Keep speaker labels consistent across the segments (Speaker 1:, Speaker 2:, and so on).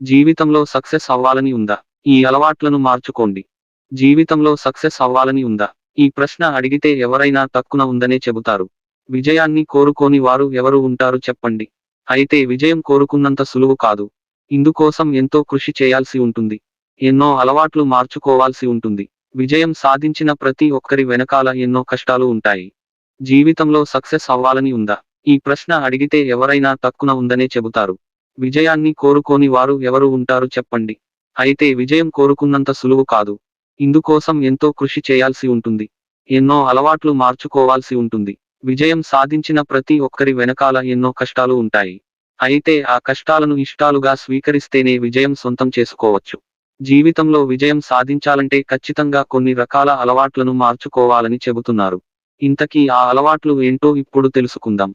Speaker 1: జీవితంలో సక్సెస్ అవ్వాలని ఉందా? ఈ అలవాట్లను మార్చుకోండి. జీవితంలో సక్సెస్ అవ్వాలని ఉందా? ఈ ప్రశ్న అడిగితే ఎవరైనా తక్కున ఉందనే చెబుతారు. విజయాన్ని కోరుకోని వారు ఎవరు ఉంటారు చెప్పండి. అయితే విజయం కోరుకున్నంత సులువు కాదు. ఇందుకోసం ఎంతో కృషి చేయాల్సి ఉంటుంది. ఎన్నో అలవాట్లు మార్చుకోవాల్సి ఉంటుంది. విజయం సాధించిన ప్రతి ఒక్కరి వెనకాల ఎన్నో కష్టాలు ఉంటాయి. జీవితంలో సక్సెస్ అవ్వాలని ఉందా? ఈ ప్రశ్న అడిగితే ఎవరైనా తక్కున ఉందనే చెబుతారు. విజయాన్ని కోరుకోని వారు ఎవరు ఉంటారు చెప్పండి. అయితే విజయం కోరుకున్నంత సులువు కాదు. ఇందుకోసం ఎంతో కృషి చేయాల్సి ఉంటుంది. ఎన్నో అలవాట్లు మార్చుకోవాల్సి ఉంటుంది. విజయం సాధించిన ప్రతి ఒక్కరి వెనకాల ఎన్నో కష్టాలు ఉంటాయి. అయితే ఆ కష్టాలను ఇష్టాలుగా స్వీకరిస్తేనే విజయం సొంతం చేసుకోవచ్చు. జీవితంలో విజయం సాధించాలంటే ఖచ్చితంగా కొన్ని రకాల అలవాట్లను మార్చుకోవాలని చెబుతున్నారు. ఇంతకీ ఆ అలవాట్లు ఏంటో ఇప్పుడు తెలుసుకుందాం.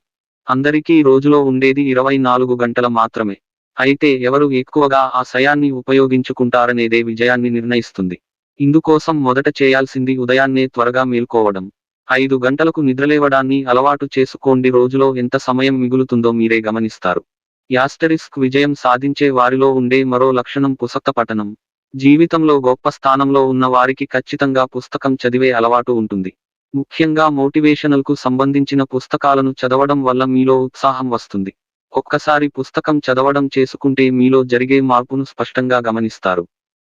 Speaker 1: అందరికీ రోజులో ఉండేది 24 గంటల మాత్రమే. అయితే ఎవరు ఎక్కువగా ఆ సమయాన్ని ఉపయోగించుకుంటారనేదే విజయాన్ని నిర్ణయిస్తుంది. ఇందుకోసం మొదట చేయాల్సింది ఉదయాన్నే త్వరగా మేల్కోవడం. 5 గంటలకు నిద్రలేవడాన్ని అలవాటు చేసుకోండి. రోజులో ఎంత సమయం మిగులుతుందో మీరే గమనిస్తారు. విజయం సాధించే వారిలో ఉండే మరో లక్షణం పుస్తక పఠనం. జీవితంలో గొప్ప స్థానంలో ఉన్న వారికి ఖచ్చితంగా పుస్తకం చదివే అలవాటు ఉంటుంది. ముఖ్యంగా మోటివేషనల్కు సంబంధించిన పుస్తకాలను చదవడం వల్ల మీలో ఉత్సాహం వస్తుంది. ఒక్కసారి పుస్తకం చదవడం చేసుకుంటే మీలో జరిగే మార్పును స్పష్టంగా గమనిస్తారు.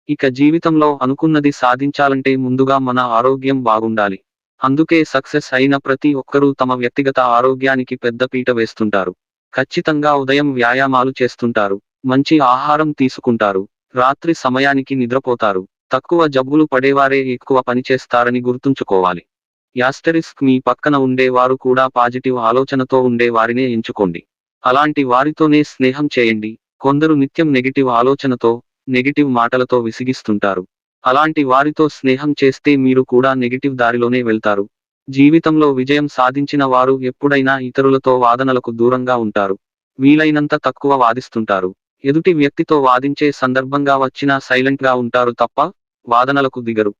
Speaker 1: ఇక జీవితంలో అనుకున్నది సాధించాలంటే ముందుగా మన ఆరోగ్యం బాగుండాలి. అందుకే సక్సెస్ అయిన ప్రతి ఒక్కరూ తమ వ్యక్తిగత ఆరోగ్యానికి పెద్ద పీట వేస్తుంటారు. ఖచ్చితంగా ఉదయం వ్యాయామాలు చేస్తుంటారు. మంచి ఆహారం తీసుకుంటారు. రాత్రి సమయానికి నిద్రపోతారు. తక్కువ జబ్బులు పడేవారే ఎక్కువ పనిచేస్తారని గుర్తుంచుకోవాలి. మీ పక్కన ఉండే వారు కూడా పాజిటివ్ ఆలోచనతో ఉండే వారినే ఎంచుకోండి. అలాంటి వారితోనే స్నేహం చేయండి. కొందరు నిత్యం నెగిటివ్ ఆలోచనతో, నెగిటివ్ మాటలతో విసిగిస్తుంటారు. అలాంటి వారితో స్నేహం చేస్తే మీరు కూడా నెగిటివ్ దారిలోనే వెళ్తారు. జీవితంలో విజయం సాధించిన వారు ఎప్పుడైనా ఇతరులతో వాదనలకు దూరంగా ఉంటారు. వీలైనంత తక్కువ వాదిస్తుంటారు. ఎదుటి వ్యక్తితో వాదించే సందర్భంగా వచ్చినా సైలెంట్గా ఉంటారు తప్ప వాదనలకు దిగరు.